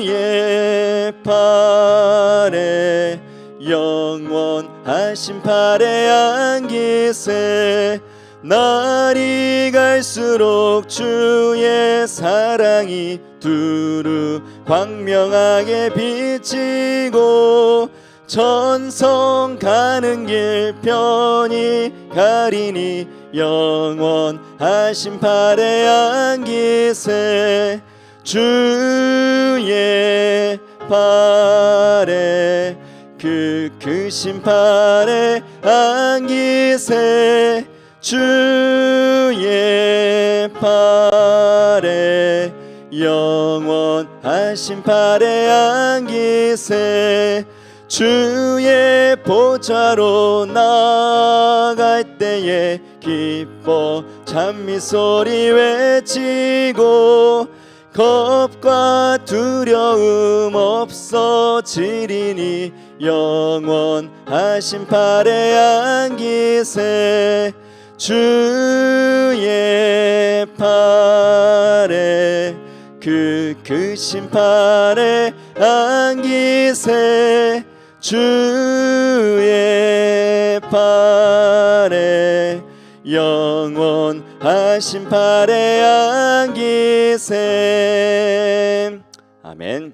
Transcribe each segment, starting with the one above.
주의 팔에 영원하신 팔에 안기세. 날이 갈수록 주의 사랑이 두루 광명하게 비치고 천성 가는 길 편히 가리니 영원하신 팔에 안기세. 주의 팔에 크신 팔에 안기세. 주의 팔에 영원하신 팔에 안기세. 주의 보좌로 나갈 때에 기뻐 찬미소리 외치고 겁과 두려움 없어지리니 영원하신 팔에 안기세. 주의 팔에 크신 팔에 안기세. 주의 팔에 영원하신 팔에 안기세. 아멘.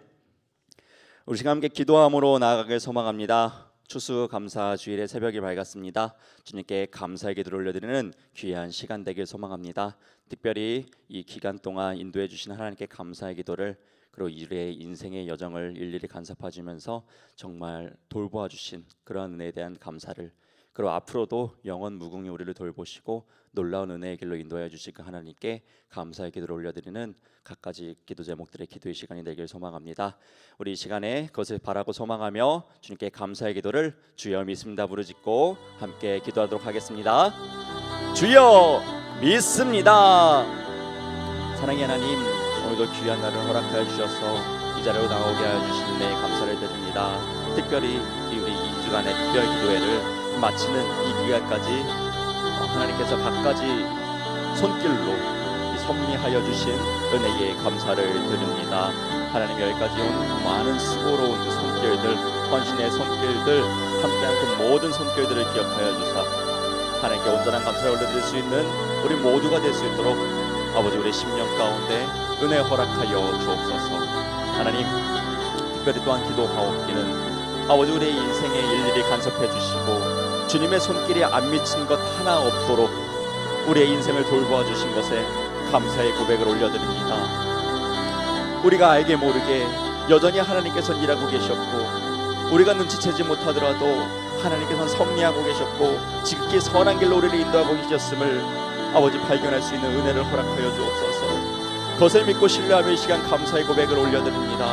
우리 시간 함께 기도함으로 나아가길 소망합니다. 추수감사주일의 새벽이 밝았습니다. 주님께 감사의 기도를 올려드리는 귀한 시간 되길 소망합니다. 특별히 이 기간 동안 인도해 주신 하나님께 감사의 기도를, 그리고 우리의 인생의 여정을 일일이 간섭해 주면서 정말 돌보아 주신 그러한 은혜에 대한 감사를, 그리고 앞으로도 영원 무궁히 우리를 돌보시고 놀라운 은혜의 길로 인도해 주실 그 하나님께 감사의 기도를 올려드리는 각가지 기도 제목들의 기도의 시간이 되길 소망합니다. 우리 이 시간에 그것을 바라고 소망하며 주님께 감사의 기도를 주여 믿습니다 부르짖고 함께 기도하도록 하겠습니다. 주여 믿습니다. 사랑의 하나님, 오늘도 귀한 날을 허락하여 주셔서 이 자리로 나오게 하여 주신 은혜에 감사를 드립니다. 특별히 우리 2주간의 특별 기도회를 마치는 이 기간까지 하나님께서 각가지 손길로 섭리하여 주신 은혜에 감사를 드립니다. 하나님, 여기까지 온 많은 수고로운 그 손길들, 헌신의 손길들, 함께한 그 모든 손길들을 기억하여 주사 하나님께 온전한 감사를 올려드릴 수 있는 우리 모두가 될 수 있도록 아버지, 우리 10년 가운데 은혜 허락하여 주옵소서. 하나님, 특별히 또한 기도하옵기는 아버지, 우리의 인생에 일일이 간섭해 주시고 주님의 손길이 안 미친 것 하나 없도록 우리의 인생을 돌보아 주신 것에 감사의 고백을 올려드립니다. 우리가 알게 모르게 여전히 하나님께서는 일하고 계셨고, 우리가 눈치채지 못하더라도 하나님께서는 섭리하고 계셨고 지극히 선한 길로 우리를 인도하고 계셨음을 아버지 발견할 수 있는 은혜를 허락하여 주옵소서. 그것을 믿고 신뢰하며 이 시간 감사의 고백을 올려드립니다.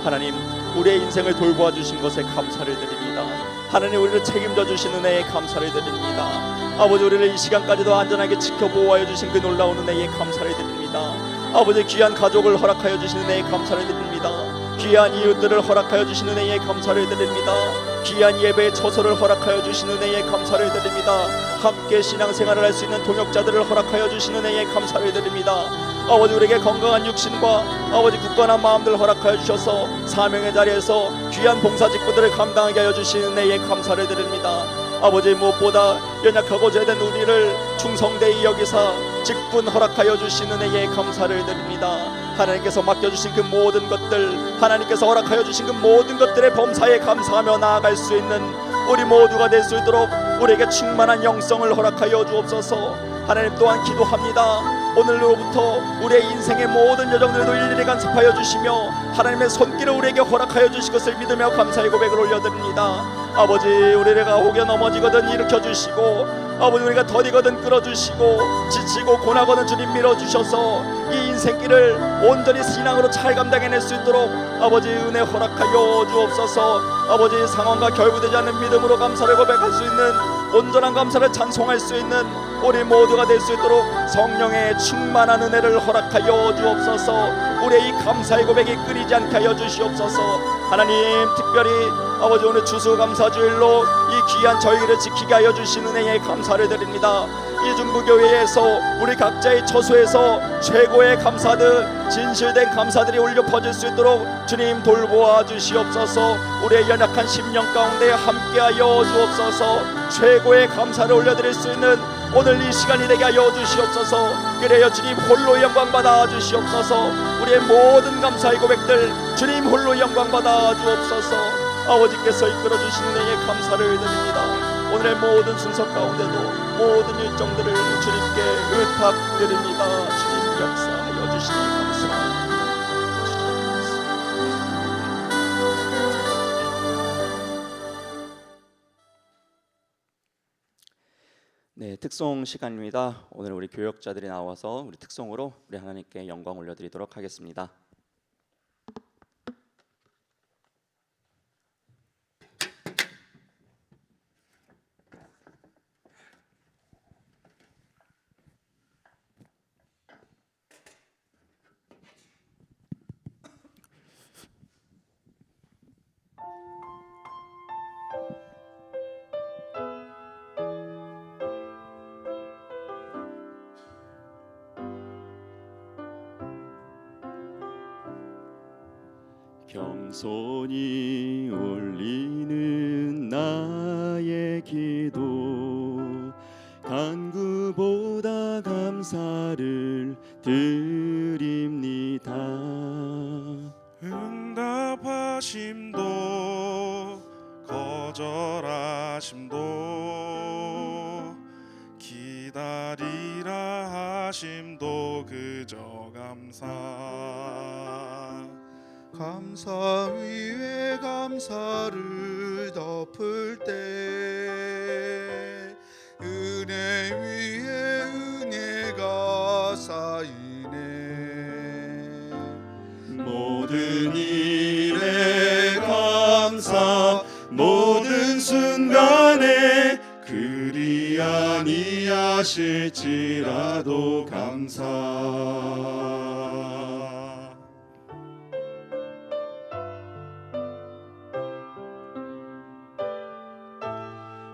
하나님, 우리의 인생을 돌보아 주신 것에 감사를 드립니다. 하나님, 우리를 책임져 주신 은혜에 감사를 드립니다. 아버지, 우리를 이 시간까지도 안전하게 지켜보호하여 주신 그 놀라운 은혜에 감사를 드립니다. 아버지, 귀한 가족을 허락하여 주신 은혜에 감사를 드립니다. 귀한 이웃들을 허락하여 주신 은혜에 감사를 드립니다. 귀한 예배의 처소를 허락하여 주신 은혜에 감사를 드립니다. 함께 신앙생활을 할 수 있는 동역자들을 허락하여 주신 은혜에 감사를 드립니다. 아버지, 우리에게 건강한 육신과 아버지 굳건한 마음들을 허락하여 주셔서 사명의 자리에서 귀한 봉사 직분들을 감당하게 하여 주신 은혜에 감사를 드립니다. 아버지, 무엇보다 연약하고 죄된 우리를 충성되이 여기사 직분 허락하여 주신 은혜에 감사를 드립니다. 하나님께서 맡겨주신 그 모든 것들, 하나님께서 허락하여 주신 그 모든 것들의 범사에 감사하며 나아갈 수 있는 우리 모두가 될 수 있도록 우리에게 충만한 영성을 허락하여 주옵소서. 하나님, 또한 기도합니다. 오늘로부터 우리의 인생의 모든 여정들도 일일이 간섭하여 주시며 하나님의 손길을 우리에게 허락하여 주실 것을 믿으며 감사의 고백을 올려드립니다. 아버지, 우리가 혹여 넘어지거든 일으켜 주시고, 아버지, 우리가 더디거든 끌어주시고, 지치고 고나거든 주님 밀어주셔서 이 인생길을 온전히 신앙으로 잘 감당해낼 수 있도록 아버지 은혜 허락하여 주옵소서. 아버지, 상황과 결부되지 않는 믿음으로 감사를 고백할 수 있는, 온전한 감사를 찬송할 수 있는 우리 모두가 될 수 있도록 성령의 충만한 은혜를 허락하여 주옵소서. 우리의 이 감사의 고백이 끊이지 않게 하여 주시옵소서. 하나님, 특별히 아버지 오늘 추수감사주일로 이 귀한 저희를 지키게 하여 주신 은혜에 감사를 드립니다. 이중부교회에서 우리 각자의 처소에서 최고의 감사들, 진실된 감사들이 울려 퍼질 수 있도록 주님 돌보아 주시옵소서. 우리의 연약한 심령 가운데 함께하여 주옵소서. 최고의 감사를 올려드릴 수 있는 오늘 이 시간이 되게 하여 주시옵소서. 그래요 주님 홀로 영광 받아 주시옵소서. 우리의 모든 감사의 고백들 주님 홀로 영광 받아 주옵소서. 아버지께서 이끌어 주시는 은혜에 감사를 드립니다. 오늘의 모든 순서 가운데도 모든 일정들을 주님께 의탁드립니다. 주님 역사하여 주시니 감사합니다. 네, 특송 시간입니다. 오늘 우리 교역자들이 나와서 우리 특송으로 우리 하나님께 영광 올려드리도록 하겠습니다. 겸손히 올리는 나의 기도 간구보다 감사를 드립니다. 응답하심도 거절하심도 기다리라 하심도 그저 감사. 감사 위에 감사를 덮을 때 은혜 위에 은혜가 쌓이네. 모든 일에 감사 모든 순간에 그리 아니하실지라도 감사.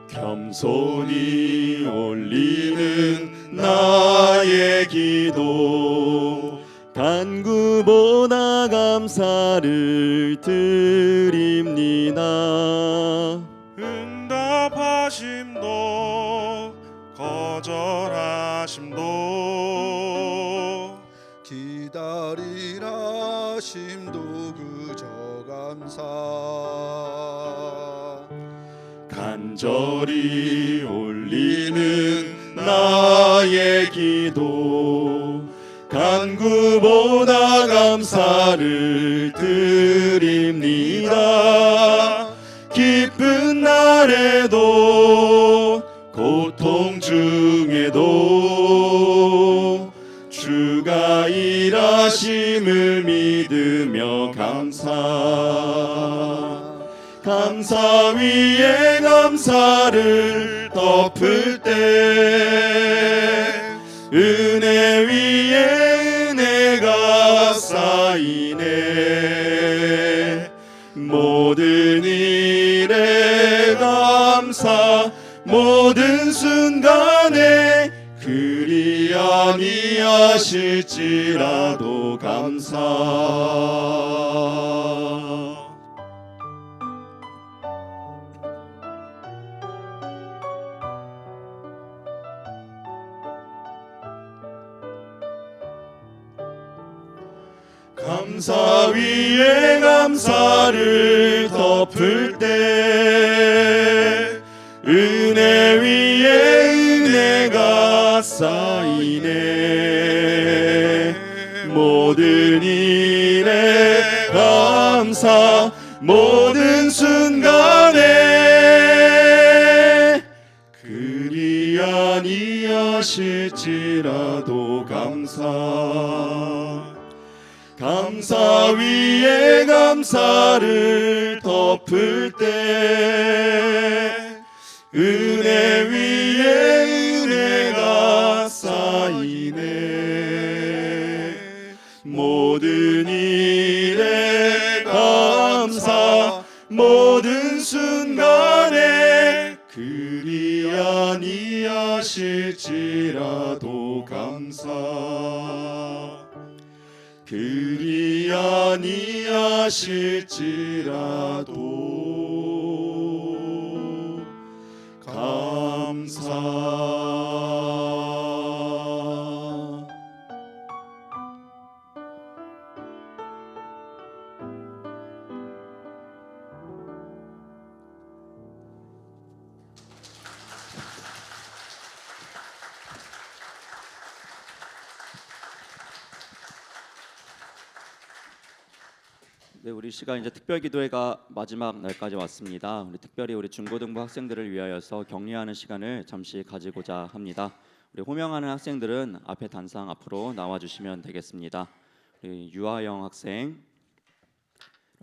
겸손히 올리는 나의 기도 간구보다 감사를 드립니다. 응답하심도 거절하심도 기다리라 심도 그저 감사. 간절히 올리는 나의 기도 간구보다 감사를 드립니다. 기쁜 날에도 고통 중에도 주가 일하심을 믿으며 감사 위에 감사를 덮을 때 은혜 위에 은혜가 쌓이네. 모든 일에 감사 모든 순간에 그리 아니하실지라도 감사. 감사 위에 감사를 덮을 때 은혜 위에 은혜가 쌓이네. 모든 일에 감사 모든 순간에 그리 아니하실지라도 감사. 감사 위에 감사를 덮을 때 은혜 위에 은혜가 쌓이네. 모든 감사 모든 순간에 그리 아니하실지라도 감사 그리 아니하실지라도 감사. 네, 우리 시간 이제 특별기도회가 마지막 날까지 왔습니다. 우리 특별히 우리 중고등부 학생들을 위하여서 격려하는 시간을 잠시 가지고자 합니다. 우리 호명하는 학생들은 앞에 단상 앞으로 나와주시면 되겠습니다. 우리 유아영 학생,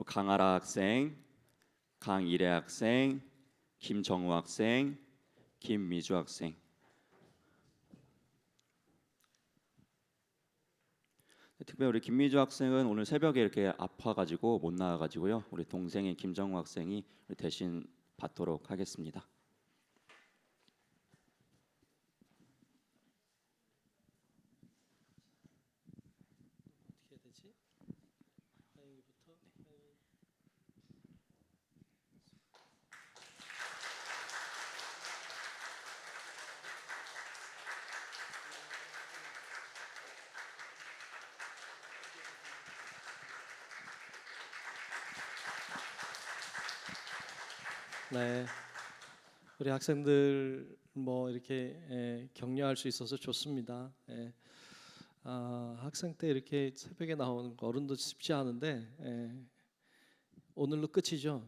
강아라 학생, 강일애 학생, 김정우 학생, 김미주 학생. 특별히 우리 김미주 학생은 오늘 새벽에 이렇게 아파가지고 못 나와가지고요. 우리 동생인 김정우 학생이 대신 받도록 하겠습니다. 네, 우리 학생들 뭐 이렇게 격려할 수 있어서 좋습니다. 학생 때 이렇게 새벽에 나오는 거 어른도 쉽지 않은데 오늘로 끝이죠.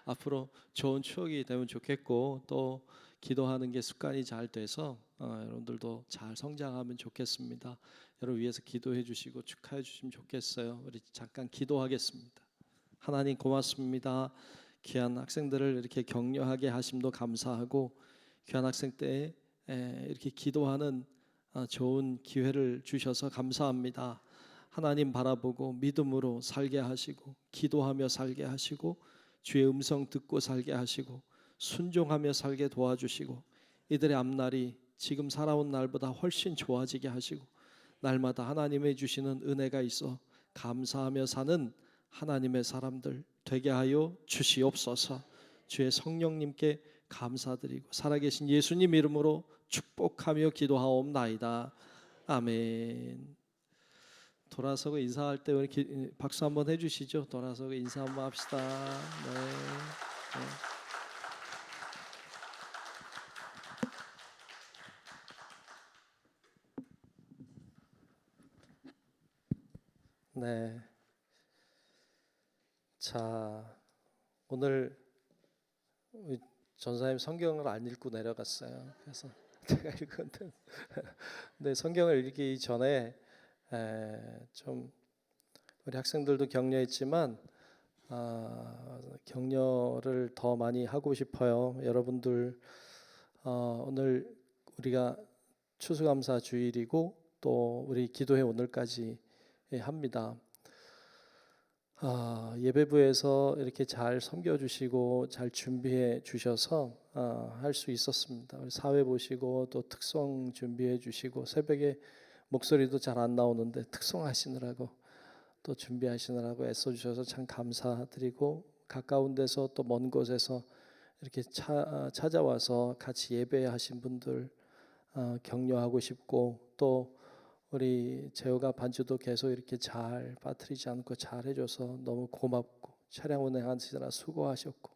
앞으로 좋은 추억이 되면 좋겠고 또 기도하는 게 습관이 잘 돼서 여러분들도 잘 성장하면 좋겠습니다. 여러분 위해서 기도해 주시고 축하해 주시면 좋겠어요. 우리 잠깐 기도하겠습니다. 하나님 고맙습니다. 귀한 학생들을 이렇게 격려하게 하심도 감사하고 귀한 학생 때 이렇게 기도하는 좋은 기회를 주셔서 감사합니다. 하나님 바라보고 믿음으로 살게 하시고 기도하며 살게 하시고 주의 음성 듣고 살게 하시고 순종하며 살게 도와주시고 이들의 앞날이 지금 살아온 날보다 훨씬 좋아지게 하시고 날마다 하나님의 주시는 은혜가 있어 감사하며 사는 하나님의 사람들 되게 하여 주시옵소서. 주의 성령님께 감사드리고 살아계신 예수님 이름으로 축복하며 기도하옵나이다. 아멘. 돌아서고 인사할 때 이렇게 박수 한번 해주시죠. 돌아서고 인사 한번 합시다. 네. 네. 자, 오늘 전사님 성경을 안 읽고 내려갔어요. 그래서 제가 읽었는데, 네, 성경을 읽기 전에 좀 우리 학생들도 격려했지만 격려를 더 많이 하고 싶어요. 여러분들 오늘 우리가 추수감사 주일이고 또 우리 기도회 오늘까지 합니다. 예배부에서 이렇게 잘 섬겨주시고 잘 준비해 주셔서 할 수 있었습니다. 우리 사회 보시고 또 특송 준비해 주시고 새벽에 목소리도 잘 안 나오는데 특송하시느라고 또 준비하시느라고 애써 주셔서 참 감사드리고 가까운 데서 또 먼 곳에서 이렇게 찾아와서 같이 예배하신 분들 격려하고 싶고 또 우리 재호가 반주도 계속 이렇게 잘 빠뜨리지 않고 잘 해줘서 너무 고맙고 차량 운행하시느라 수고하셨고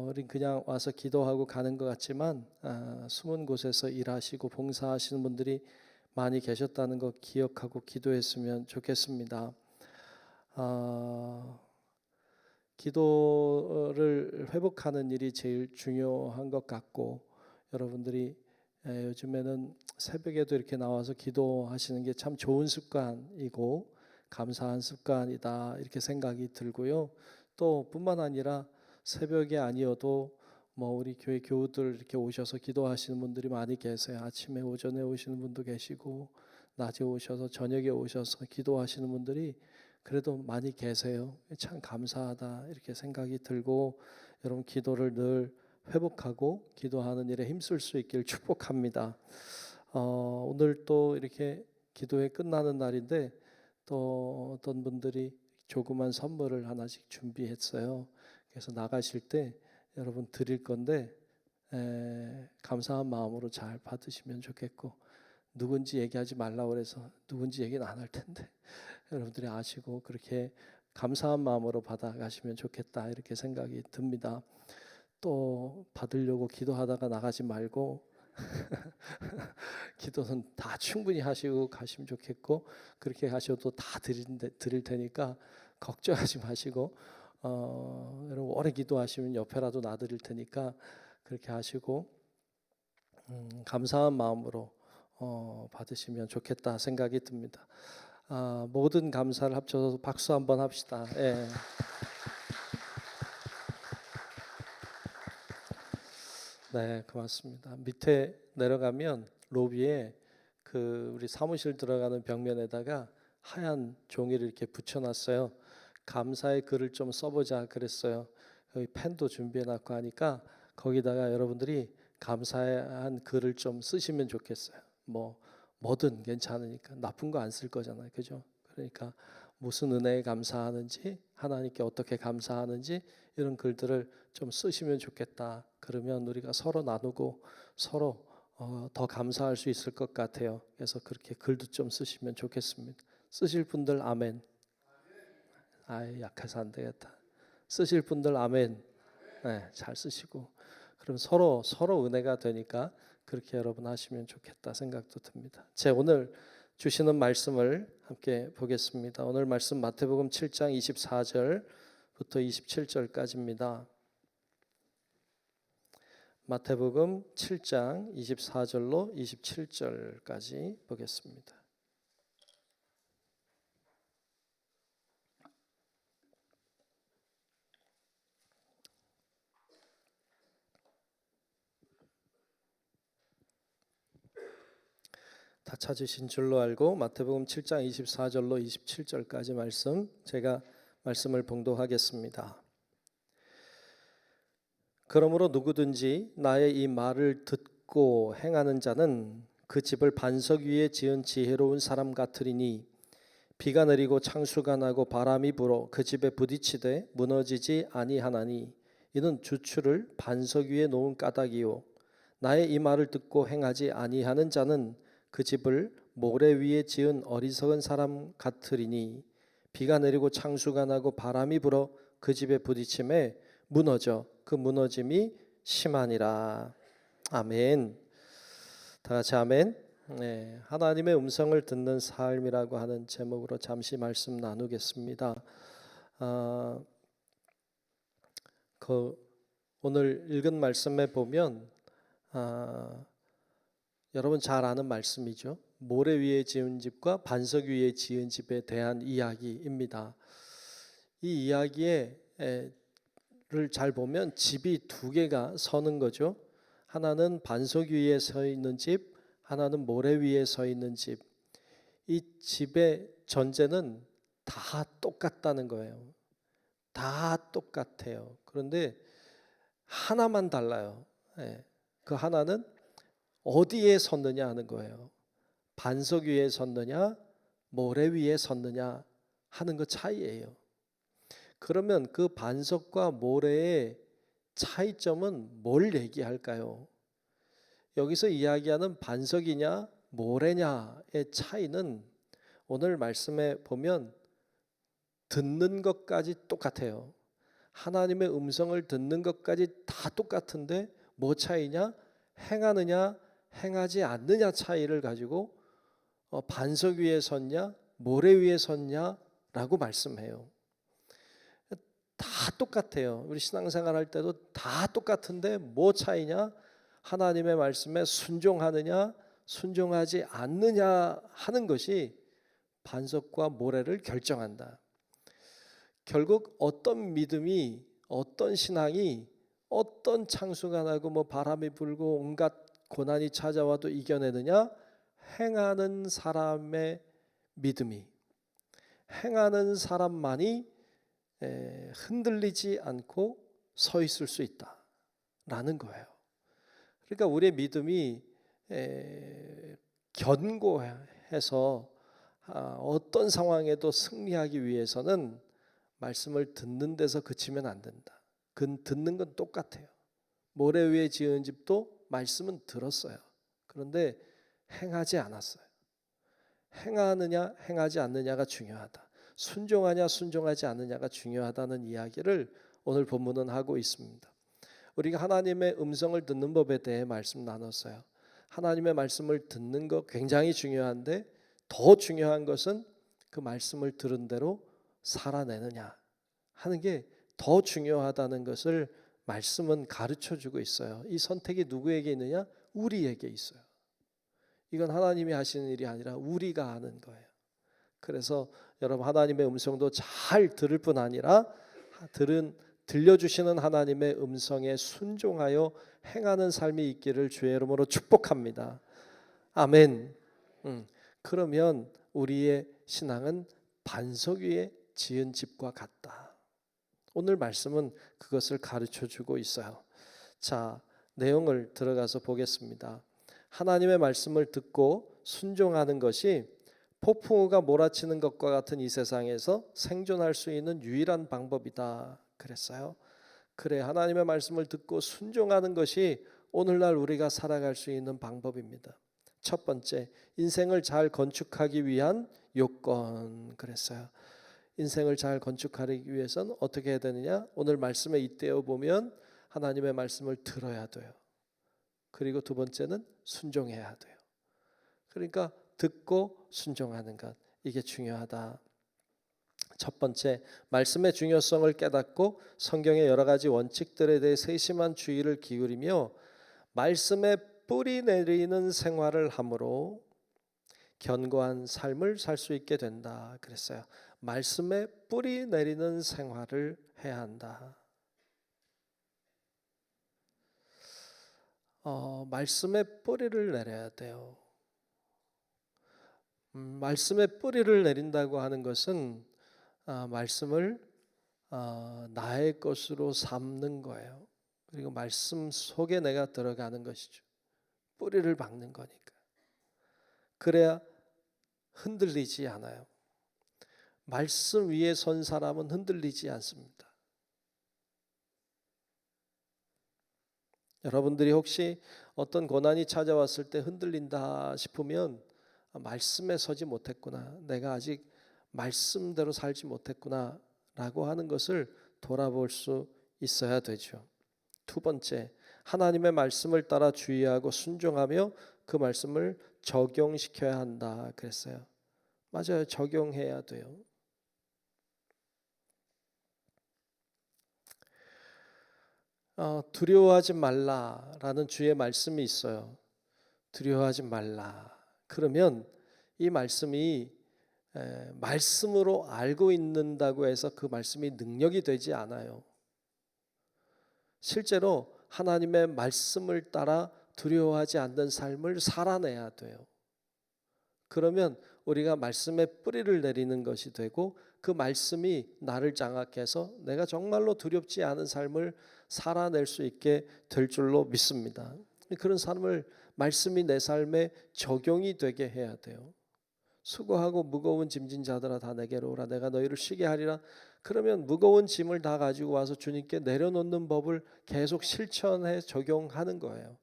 우린 그냥 와서 기도하고 가는 것 같지만 숨은 곳에서 일하시고 봉사하시는 분들이 많이 계셨다는 거 기억하고 기도했으면 좋겠습니다. 기도를 회복하는 일이 제일 중요한 것 같고 여러분들이 요즘에는 새벽에도 이렇게 나와서 기도하시는 게 참 좋은 습관이고 감사한 습관이다 이렇게 생각이 들고요. 또 뿐만 아니라 새벽이 아니어도 뭐 우리 교회 교우들 이렇게 오셔서 기도하시는 분들이 많이 계세요. 아침에 오전에 오시는 분도 계시고 낮에 오셔서 저녁에 오셔서 기도하시는 분들이 그래도 많이 계세요. 참 감사하다 이렇게 생각이 들고 여러분 기도를 늘 회복하고 기도하는 일에 힘쓸 수 있길 축복합니다. 오늘 또 이렇게 기도회 끝나는 날인데 또 어떤 분들이 조그만 선물을 하나씩 준비했어요. 그래서 나가실 때 여러분 드릴 건데 감사한 마음으로 잘 받으시면 좋겠고, 누군지 얘기하지 말라고 그래서 누군지 얘기는 안 할 텐데 여러분들이 아시고 그렇게 감사한 마음으로 받아가시면 좋겠다 이렇게 생각이 듭니다. 또 받으려고 기도하다가 나가지 말고 기도는 다 충분히 하시고 가시면 좋겠고, 그렇게 하셔도 다 드릴 테니까 걱정하지 마시고 여러분 오래 기도하시면 옆에라도 놔드릴 테니까 그렇게 하시고 감사한 마음으로 받으시면 좋겠다 생각이 듭니다. 모든 감사를 합쳐서 박수 한번 합시다. 예. 네, 고맙습니다. 밑에 내려가면 로비에 우리 사무실 들어가는 벽면에다가 하얀 종이를 이렇게 붙여놨어요. 감사의 글을 좀 써보자 그랬어요. 여기 펜도 준비해놨고 하니까 거기다가 여러분들이 감사한 글을 좀 쓰시면 좋겠어요. 뭐든 괜찮으니까 나쁜 거 안 쓸 거잖아요, 그죠? 그러니까 무슨 은혜에 감사하는지, 하나님께 어떻게 감사하는지 이런 글들을 좀 쓰시면 좋겠다. 그러면 우리가 서로 나누고 서로 더 감사할 수 있을 것 같아요. 그래서 그렇게 글도 좀 쓰시면 좋겠습니다. 쓰실 분들 아멘. 약해서 안 되겠다. 쓰실 분들 아멘. 네, 잘 쓰시고 그럼 서로 은혜가 되니까 그렇게 여러분 하시면 좋겠다 생각도 듭니다. 제 오늘 주시는 말씀을 함께 보겠습니다. 오늘 말씀 마태복음 7장 24절부터 27절까지입니다. 마태복음 7장 24절로 27절까지 보겠습니다. 다 찾으신 줄로 알고 마태복음 7장 24절로 27절까지 말씀, 제가 말씀을 봉독하겠습니다. 그러므로 누구든지 나의 이 말을 듣고 행하는 자는 그 집을 반석 위에 지은 지혜로운 사람 같으리니 비가 내리고 창수가 나고 바람이 불어 그 집에 부딪히되 무너지지 아니하나니 이는 주추를 반석 위에 놓은 까닭이요 나의 이 말을 듣고 행하지 아니하는 자는 그 집을 모래 위에 지은 어리석은 사람 같으리니 비가 내리고 창수가 나고 바람이 불어 그 집에 부딪힘에 무너져 그 무너짐이 심하니라. 아멘. 다 같이 아멘. 네, 하나님의 음성을 듣는 삶이라고 하는 제목으로 잠시 말씀 나누겠습니다. 오늘 읽은 말씀에 보면 여러분 잘 아는 말씀이죠. 모래 위에 지은 집과 반석 위에 지은 집에 대한 이야기입니다. 이 이야기를 잘 보면 집이 두 개가 서는 거죠. 하나는 반석 위에 서 있는 집, 하나는 모래 위에 서 있는 집. 이 집의 전제는 다 똑같다는 거예요. 다 똑같아요. 그런데 하나만 달라요. 그 하나는 어디에 섰느냐 하는 거예요. 반석 위에 섰느냐 모래 위에 섰느냐 하는 그 차이예요. 그러면 그 반석과 모래의 차이점은 뭘 얘기할까요? 여기서 이야기하는 반석이냐 모래냐의 차이는 오늘 말씀에 보면 듣는 것까지 똑같아요. 하나님의 음성을 듣는 것까지 다 똑같은데 뭐 차이냐? 행하느냐 행하지 않느냐 차이를 가지고 반석 위에 섰냐 모래 위에 섰냐라고 말씀해요. 다 똑같아요. 우리 신앙생활 할 때도 다 똑같은데 뭐 차이냐? 하나님의 말씀에 순종하느냐 순종하지 않느냐 하는 것이 반석과 모래를 결정한다. 결국 어떤 믿음이 어떤 신앙이 어떤 창수가 나고 바람이 불고 온갖 고난이 찾아와도 이겨내느냐? 행하는 사람의 믿음이, 행하는 사람만이 흔들리지 않고 서 있을 수 있다라는 거예요. 그러니까 우리의 믿음이 견고해서 어떤 상황에도 승리하기 위해서는 말씀을 듣는 데서 그치면 안 된다. 듣는 건 똑같아요. 모래 위에 지은 집도 말씀은 들었어요. 그런데 행하지 않았어요. 행하느냐 행하지 않느냐가 중요하다. 순종하냐 순종하지 않느냐가 중요하다는 이야기를 오늘 본문은 하고 있습니다. 우리가 하나님의 음성을 듣는 법에 대해 말씀 나눴어요. 하나님의 말씀을 듣는 것 굉장히 중요한데 더 중요한 것은 그 말씀을 들은 대로 살아내느냐 하는 게 더 중요하다는 것을 말씀은 가르쳐 주고 있어요. 이 선택이 누구에게 있느냐? 우리에게 있어요. 이건 하나님이 하시는 일이 아니라 우리가 하는 거예요. 그래서 여러분 하나님의 음성도 잘 들을 뿐 아니라 들려주시는 하나님의 음성에 순종하여 행하는 삶이 있기를 주의 이름으로 축복합니다. 아멘. 그러면 우리의 신앙은 반석 위에 지은 집과 같다. 오늘 말씀은 그것을 가르쳐주고 있어요. 자, 내용을 들어가서 보겠습니다. 하나님의 말씀을 듣고 순종하는 것이 폭풍우가 몰아치는 것과 같은 이 세상에서 생존할 수 있는 유일한 방법이다 그랬어요. 그래, 하나님의 말씀을 듣고 순종하는 것이 오늘날 우리가 살아갈 수 있는 방법입니다. 첫 번째, 인생을 잘 건축하기 위한 요건 그랬어요. 인생을 잘 건축하기 위해서는 어떻게 해야 되느냐? 오늘 말씀에 잇대어 보면 하나님의 말씀을 들어야 돼요. 그리고 두 번째는 순종해야 돼요. 그러니까 듣고 순종하는 것, 이게 중요하다. 첫 번째, 말씀의 중요성을 깨닫고 성경의 여러 가지 원칙들에 대해 세심한 주의를 기울이며 말씀에 뿌리 내리는 생활을 함으로 견고한 삶을 살 수 있게 된다 그랬어요. 말씀에 뿌리 내리는 생활을 해야 한다. 말씀에 뿌리를 내려야 돼요. 말씀에 뿌리를 내린다고 하는 것은 말씀을 나의 것으로 삼는 거예요. 그리고 말씀 속에 내가 들어가는 것이죠. 뿌리를 박는 거니까. 그래야 흔들리지 않아요. 말씀 위에 선 사람은 흔들리지 않습니다. 여러분들이 혹시 어떤 고난이 찾아왔을 때 흔들린다 싶으면 말씀에 서지 못했구나, 내가 아직 말씀대로 살지 못했구나 라고 하는 것을 돌아볼 수 있어야 되죠. 두 번째, 하나님의 말씀을 따라 주의하고 순종하며 그 말씀을 적용시켜야 한다 그랬어요. 맞아요. 적용해야 돼요. 두려워하지 말라라는 주의 말씀이 있어요. 두려워하지 말라. 그러면 이 말씀이 말씀으로 알고 있는다고 해서 그 말씀이 능력이 되지 않아요. 실제로 하나님의 말씀을 따라 두려워하지 않는 삶을 살아내야 돼요. 그러면 우리가 말씀에 뿌리를 내리는 것이 되고 그 말씀이 나를 장악해서 내가 정말로 두렵지 않은 삶을 살아낼 수 있게 될 줄로 믿습니다. 그런 삶을 말씀이 내 삶에 적용이 되게 해야 돼요. 수고하고 무거운 짐진 자들아 다 내게로 오라 내가 너희를 쉬게 하리라. 그러면 무거운 짐을 다 가지고 와서 주님께 내려놓는 법을 계속 실천해 적용하는 거예요.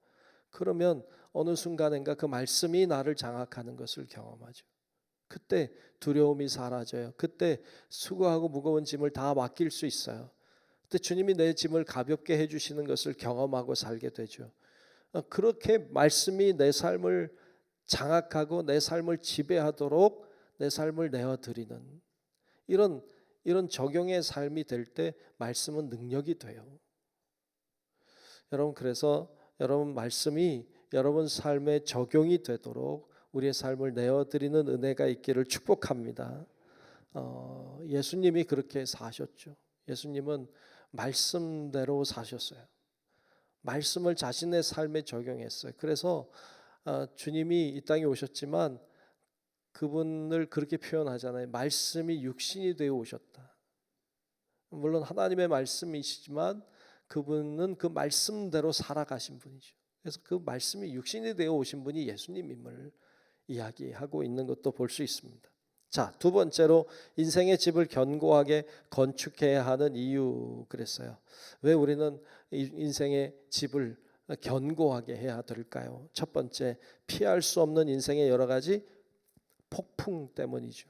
그러면 어느 순간인가 그 말씀이 나를 장악하는 것을 경험하죠. 그때 두려움이 사라져요. 그때 수고하고 무거운 짐을 다 맡길 수 있어요. 그때 주님이 내 짐을 가볍게 해주시는 것을 경험하고 살게 되죠. 그렇게 말씀이 내 삶을 장악하고 내 삶을 지배하도록 내 삶을 내어드리는 이런 적용의 삶이 될 때 말씀은 능력이 돼요. 여러분, 그래서 여러분 말씀이 여러분 삶에 적용이 되도록 우리의 삶을 내어드리는 은혜가 있기를 축복합니다. 예수님이 그렇게 사셨죠. 예수님은 말씀대로 사셨어요. 말씀을 자신의 삶에 적용했어요. 그래서 주님이 이 땅에 오셨지만 그분을 그렇게 표현하잖아요. 말씀이 육신이 되어 오셨다. 물론 하나님의 말씀이시지만 그분은 그 말씀대로 살아가신 분이죠. 그래서 그 말씀이 육신이 되어 오신 분이 예수님임을 이야기하고 있는 것도 볼 수 있습니다. 자, 두 번째로 인생의 집을 견고하게 건축해야 하는 이유 그랬어요. 왜 우리는 인생의 집을 견고하게 해야 될까요? 첫 번째, 피할 수 없는 인생의 여러 가지 폭풍 때문이죠.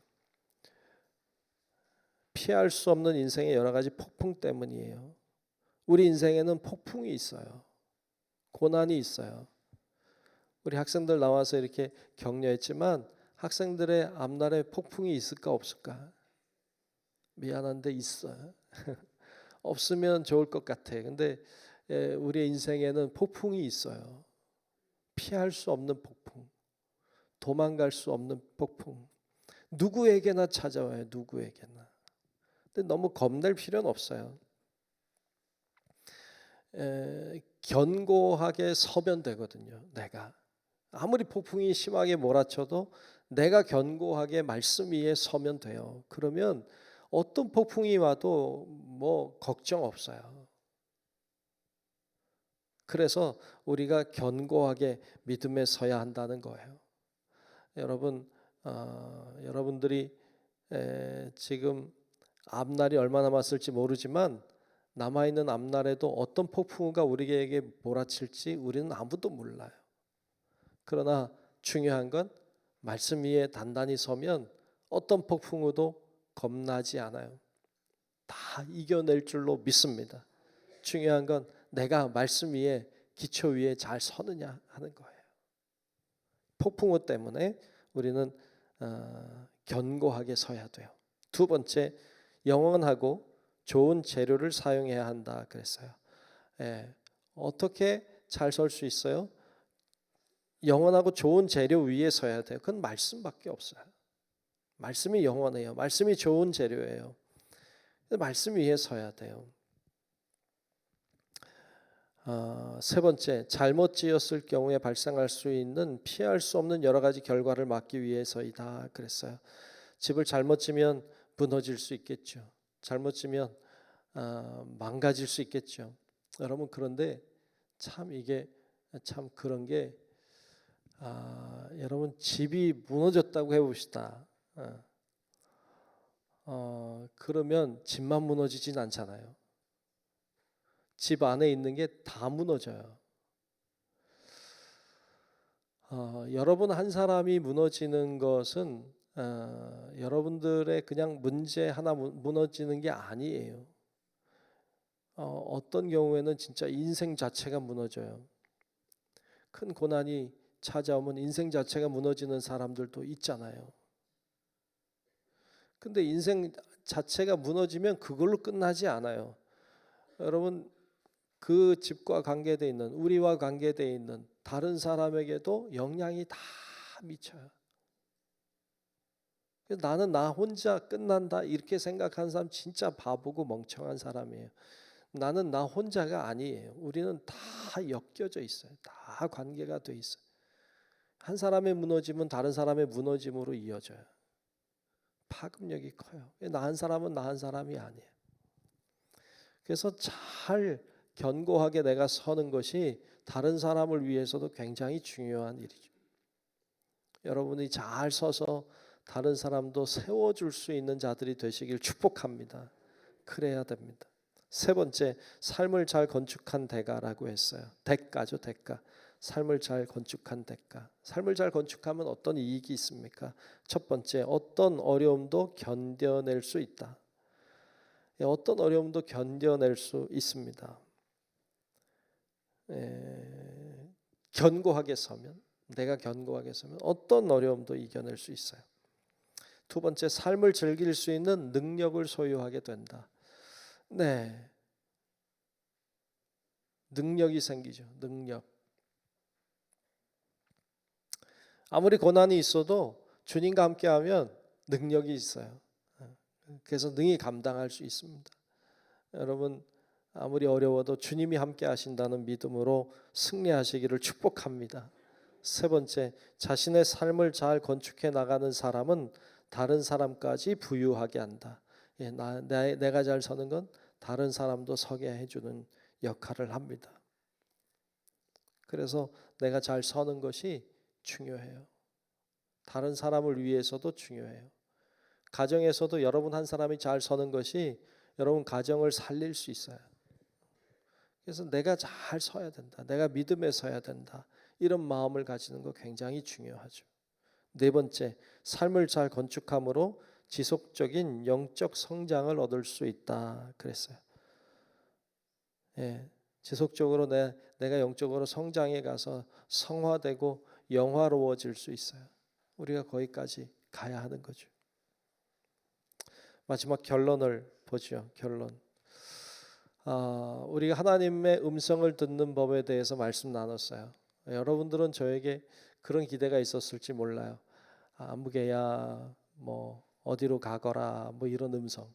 피할 수 없는 인생의 여러 가지 폭풍 때문이에요. 우리 인생에는 폭풍이 있어요. 고난이 있어요. 우리 학생들 나와서 이렇게 격려했지만 학생들의 앞날에 폭풍이 있을까 없을까? 미안한데 있어요. 없으면 좋을 것 같아. 근데 우리의 인생에는 폭풍이 있어요. 피할 수 없는 폭풍, 도망갈 수 없는 폭풍. 누구에게나 찾아와요. 누구에게나. 근데 너무 겁낼 필요는 없어요. 견고하게 서면 되거든요. 내가 아무리 폭풍이 심하게 몰아쳐도 내가 견고하게 말씀 위에 서면 돼요. 그러면 어떤 폭풍이 와도 뭐 걱정 없어요. 그래서 우리가 견고하게 믿음에 서야 한다는 거예요. 여러분, 여러분들이 지금 앞날이 얼마 남았을지 모르지만 남아있는 앞날에도 어떤 폭풍우가 우리에게 몰아칠지 우리는 아무도 몰라요. 그러나 중요한 건 말씀 위에 단단히 서면 어떤 폭풍우도 겁나지 않아요. 다 이겨낼 줄로 믿습니다. 중요한 건 내가 말씀 위에 기초 위에 잘 서느냐 하는 거예요. 폭풍우 때문에 우리는 견고하게 서야 돼요. 두 번째, 영원하고 좋은 재료를 사용해야 한다 그랬어요. 어떻게 잘 설 수 있어요? 영원하고 좋은 재료 위에 서야 돼요. 그건 말씀밖에 없어요. 말씀이 영원해요. 말씀이 좋은 재료예요. 말씀 위에 서야 돼요. 세 번째, 잘못 지었을 경우에 발생할 수 있는 피할 수 없는 여러 가지 결과를 막기 위해서이다 그랬어요. 집을 잘못 지면 무너질 수 있겠죠. 잘못 지면 망가질 수 있겠죠. 여러분, 그런데 참 이게 참 그런 게 여러분, 집이 무너졌다고 해봅시다. 그러면 집만 무너지진 않잖아요. 집 안에 있는 게 다 무너져요. 여러분 한 사람이 무너지는 것은 여러분들의 그냥 문제 하나 무너지는 게 아니에요. 어떤 경우에는 진짜 인생 자체가 무너져요. 큰 고난이 찾아오면 인생 자체가 무너지는 사람들도 있잖아요. 근데 인생 자체가 무너지면 그걸로 끝나지 않아요. 여러분, 그 집과 관계되어 있는, 우리와 관계되어 있는 다른 사람에게도 영향이 다 미쳐요. 나는 나 혼자 끝난다 이렇게 생각하는 사람 진짜 바보고 멍청한 사람이에요. 나는 나 혼자가 아니에요. 우리는 다 엮여져 있어요. 다 관계가 돼 있어요. 한 사람의 무너짐은 다른 사람의 무너짐으로 이어져요. 파급력이 커요. 나 한 사람은 나 한 사람이 아니에요. 그래서 잘 견고하게 내가 서는 것이 다른 사람을 위해서도 굉장히 중요한 일이죠. 여러분이 잘 서서 다른 사람도 세워줄 수 있는 자들이 되시길 축복합니다. 그래야 됩니다. 세 번째, 삶을 잘 건축한 대가라고 했어요. 대가죠, 대가. 삶을 잘 건축한 대가. 삶을 잘 건축하면 어떤 이익이 있습니까? 첫 번째, 어떤 어려움도 견뎌낼 수 있다. 어떤 어려움도 견뎌낼 수 있습니다. 견고하게 서면, 내가 견고하게 서면 어떤 어려움도 이겨낼 수 있어요. 두 번째, 삶을 즐길 수 있는 능력을 소유하게 된다. 네, 능력이 생기죠. 능력. 아무리 고난이 있어도 주님과 함께하면 능력이 있어요. 그래서 능히 감당할 수 있습니다. 여러분, 아무리 어려워도 주님이 함께 하신다는 믿음으로 승리하시기를 축복합니다. 세 번째, 자신의 삶을 잘 건축해 나가는 사람은 다른 사람까지 부유하게 한다. 내가 잘 서는 건 다른 사람도 서게 해주는 역할을 합니다. 그래서 내가 잘 서는 것이 중요해요. 다른 사람을 위해서도 중요해요. 가정에서도 여러분 한 사람이 잘 서는 것이 여러분 가정을 살릴 수 있어요. 그래서 내가 잘 서야 된다. 내가 믿음에 서야 된다. 이런 마음을 가지는 거 굉장히 중요하죠. 네 번째, 삶을 잘 건축함으로 지속적인 영적 성장을 얻을 수 있다 그랬어요. 지속적으로 내가 영적으로 성장해 가서 성화되고 영화로워질 수 있어요. 우리가 거기까지 가야 하는 거죠. 마지막 결론을 보죠. 결론. 우리가 하나님의 음성을 듣는 법에 대해서 말씀 나눴어요. 여러분들은 저에게 그런 기대가 있었을지 몰라요. 안무개야, 뭐 어디로 가거라, 뭐 이런 음성,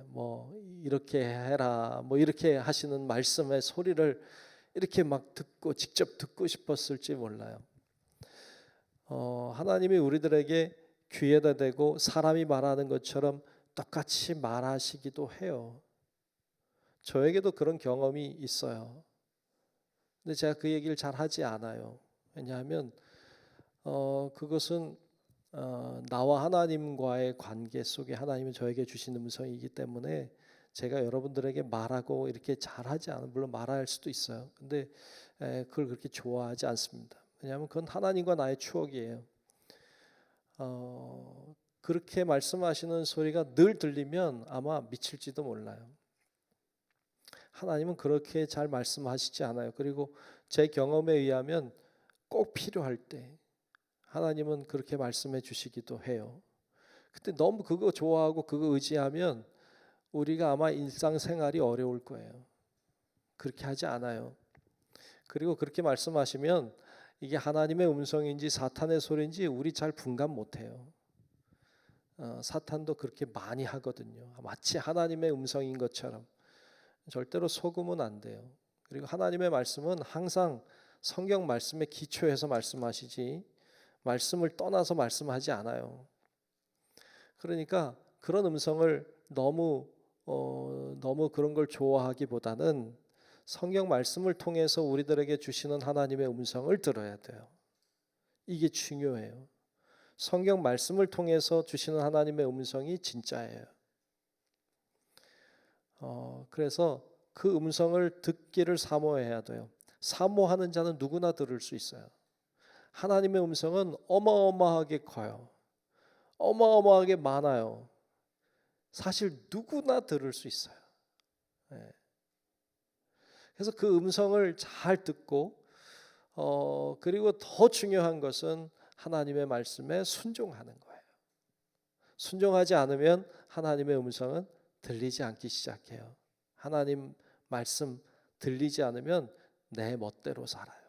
뭐 이렇게 해라, 뭐 이렇게 하시는 말씀의 소리를 이렇게 막 듣고 직접 듣고 싶었을지 몰라요. 하나님이 우리들에게 귀에다 대고 사람이 말하는 것처럼 똑같이 말하시기도 해요. 저에게도 그런 경험이 있어요. 근데 제가 그 얘기를 잘 하지 않아요. 왜냐하면 그것은 나와 하나님과의 관계 속에 하나님이 저에게 주신 음성이기 때문에 제가 여러분들에게 말하고 이렇게 잘하지 않아요. 물론 말할 수도 있어요. 근데 그걸 그렇게 좋아하지 않습니다. 왜냐하면 그건 하나님과 나의 추억이에요. 그렇게 말씀하시는 소리가 늘 들리면 아마 미칠지도 몰라요. 하나님은 그렇게 잘 말씀하시지 않아요. 그리고 제 경험에 의하면 꼭 필요할 때 하나님은 그렇게 말씀해 주시기도 해요. 근데 너무 그거 좋아하고 그거 의지하면 우리가 아마 일상생활이 어려울 거예요. 그렇게 하지 않아요. 그리고 그렇게 말씀하시면 이게 하나님의 음성인지 사탄의 소리인지 우리 잘 분간 못해요. 사탄도 그렇게 많이 하거든요. 마치 하나님의 음성인 것처럼. 절대로 속으면 안 돼요. 그리고 하나님의 말씀은 항상 성경 말씀에 기초해서 말씀하시지 말씀을 떠나서 말씀하지 않아요. 그러니까 그런 음성을 너무 그런 걸 좋아하기보다는 성경 말씀을 통해서 우리들에게 주시는 하나님의 음성을 들어야 돼요. 이게 중요해요. 성경 말씀을 통해서 주시는 하나님의 음성이 진짜예요. 그래서 그 음성을 듣기를 사모해야 돼요. 사모하는 자는 누구나 들을 수 있어요. 하나님의 음성은 어마어마하게 커요. 어마어마하게 많아요. 사실 누구나 들을 수 있어요. 그래서 그 음성을 잘 듣고 그리고 더 중요한 것은 하나님의 말씀에 순종하는 거예요. 순종하지 않으면 하나님의 음성은 들리지 않기 시작해요. 하나님 말씀 들리지 않으면 내 멋대로 살아요.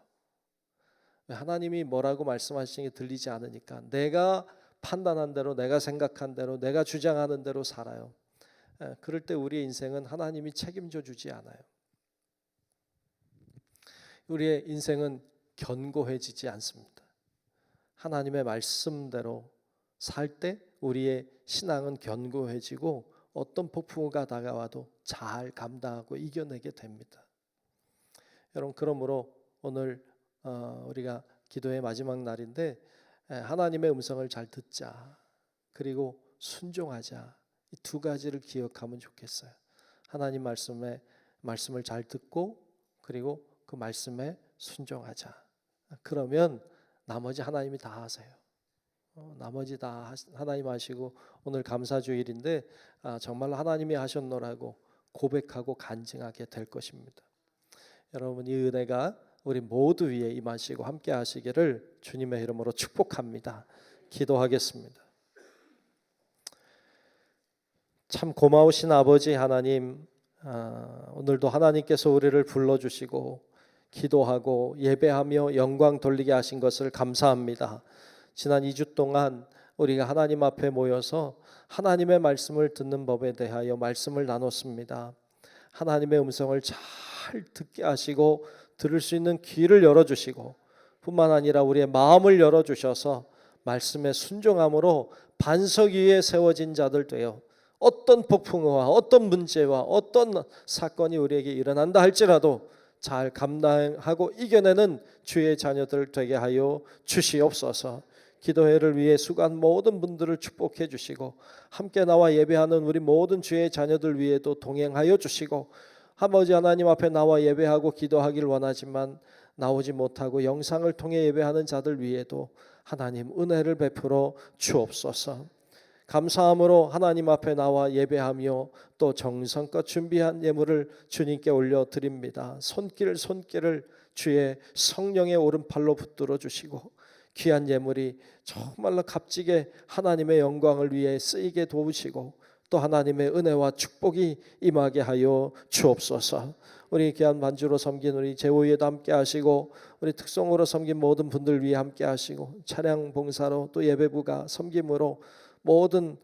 하나님이 뭐라고 말씀하시는 게 들리지 않으니까 내가 판단한 대로, 내가 생각한 대로, 내가 주장하는 대로 살아요. 그럴 때 우리의 인생은 하나님이 책임져 주지 않아요. 우리의 인생은 견고해지지 않습니다. 하나님의 말씀대로 살 때 우리의 신앙은 견고해지고 어떤 폭풍우가 다가와도 잘 감당하고 이겨내게 됩니다. 여러분, 그러므로 오늘 우리가 기도의 마지막 날인데 하나님의 음성을 잘 듣자, 그리고 순종하자, 이 두 가지를 기억하면 좋겠어요. 하나님 말씀을 잘 듣고 그리고 그 말씀에 순종하자. 그러면 나머지 하나님이 다 하세요. 나머지 다 하나님 하시고 오늘 감사주일인데 정말로 하나님이 하셨노라고 고백하고 간증하게 될 것입니다. 여러분, 이 은혜가 우리 모두 위에 임하시고 함께 하시기를 주님의 이름으로 축복합니다. 기도하겠습니다. 참 고마우신 아버지 하나님, 오늘도 하나님께서 우리를 불러주시고 기도하고 예배하며 영광 돌리게 하신 것을 감사합니다. 지난 2주 동안 우리가 하나님 앞에 모여서 하나님의 말씀을 듣는 법에 대하여 말씀을 나눴습니다. 하나님의 음성을 잘 듣게 하시고 들을 수 있는 귀를 열어주시고 뿐만 아니라 우리의 마음을 열어주셔서 말씀에 순종함으로 반석 위에 세워진 자들 되어 어떤 폭풍과 어떤 문제와 어떤 사건이 우리에게 일어난다 할지라도 잘 감당하고 이겨내는 주의 자녀들 되게 하여 주시옵소서. 기도회를 위해 수고한 모든 분들을 축복해 주시고 함께 나와 예배하는 우리 모든 주의 자녀들 위에도 동행하여 주시고 아버지 하나님 앞에 나와 예배하고 기도하길 원하지만 나오지 못하고 영상을 통해 예배하는 자들 위에도 하나님 은혜를 베풀어 주옵소서. 감사함으로 하나님 앞에 나와 예배하며 또 정성껏 준비한 예물을 주님께 올려드립니다. 손길을 주의 성령의 오른팔로 붙들어 주시고 귀한 예물이 정말로 값지게 하나님의 영광을 위해 쓰이게 도우시고 또 하나님의 은혜와 축복이 임하게 하여 주옵소서. 우리 귀한 반주로 섬긴 우리 제오위에도 함께 하시고 우리 특송으로 섬긴 모든 분들 위해 함께 하시고 찬양 봉사로 또 예배부가 섬김으로 모든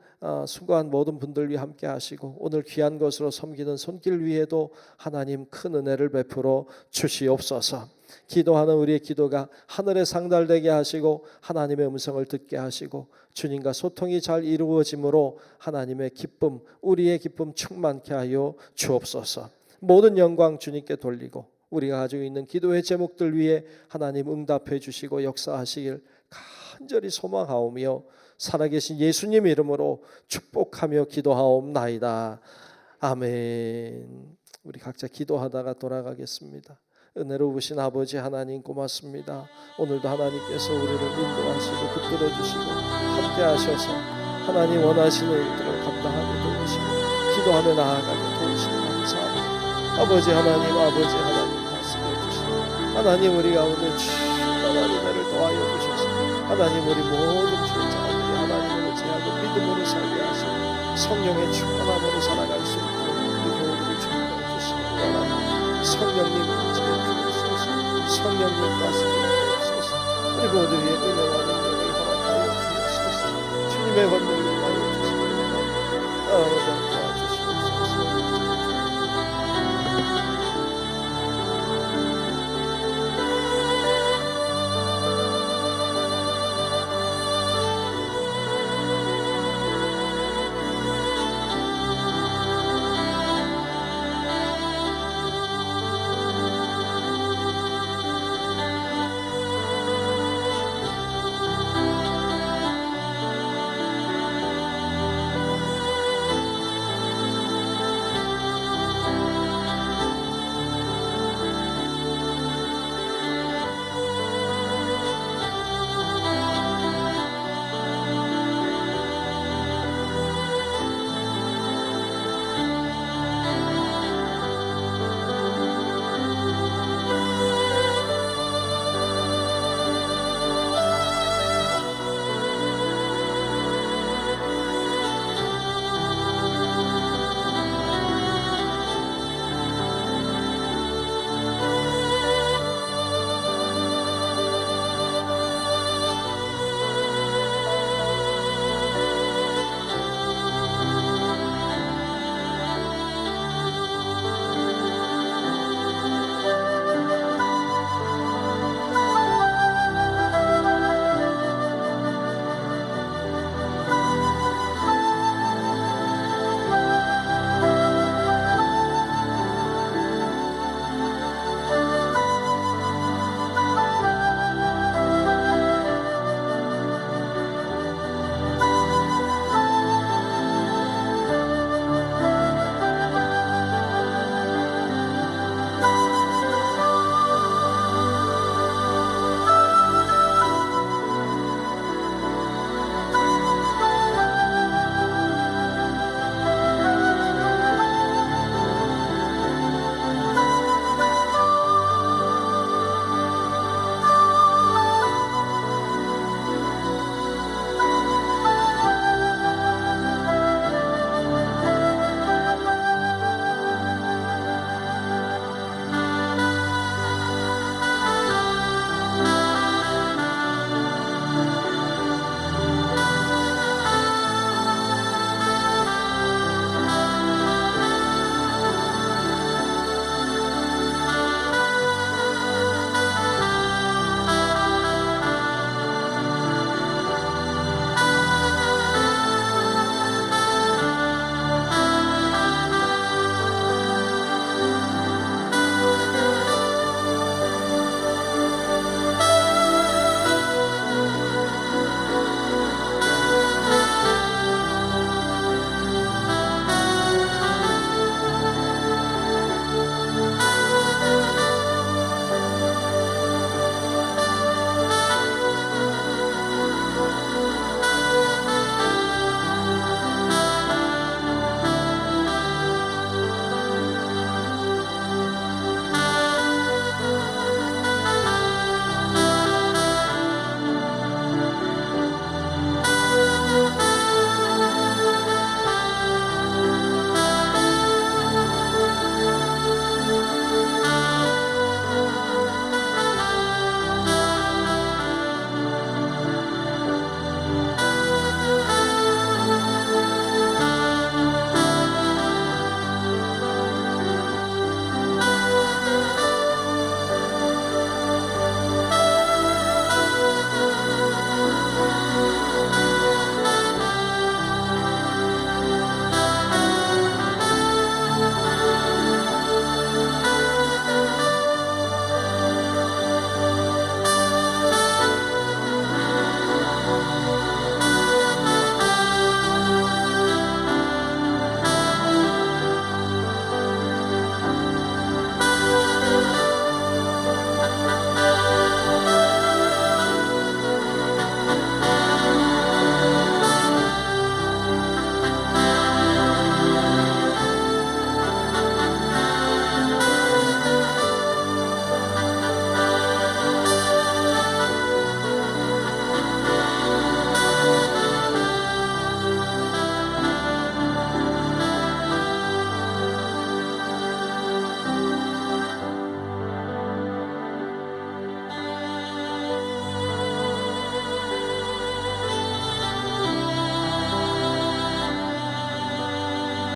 수고한 모든 분들 위해 함께 하시고 오늘 귀한 것으로 섬기는 손길 위에도 하나님 큰 은혜를 베풀어 주시옵소서. 기도하는 우리의 기도가 하늘에 상달되게 하시고 하나님의 음성을 듣게 하시고 주님과 소통이 잘 이루어짐으로 하나님의 기쁨, 우리의 기쁨 충만케 하여 주옵소서. 모든 영광 주님께 돌리고 우리가 가지고 있는 기도의 제목들 위해 하나님 응답해 주시고 역사하시길 간절히 소망하오며 살아계신 예수님 이름으로 축복하며 기도하옵나이다. 아멘. 우리 각자 기도하다가 돌아가겠습니다. 은혜로우신 아버지 하나님 고맙습니다. 오늘도 하나님께서 우리를 인도하시고 붙들어 주시고 함께 하셔서 하나님 원하시는 일들을 감당하게 도우시고 기도하며 나아가게 도우시니 감사합니다. 아버지 하나님 다스려 주시고 하나님 우리 가운데 충만한 은혜를 더하여 주셔서 하나님 우리 모든 죄자들이 하나님을 의지하고 믿음으로 살게 하시고 성령의 충만함으로 살아갈 수 있도록 우리 모두를 축복해 주시기 원합니다. 성령님 임재해 주옵소서. 성령님 말씀해 주옵소서. 우리 모두 위에 은혜와 능력을 허락하여 주옵소서. 주님의 권능을 하여 주시기 원합니다.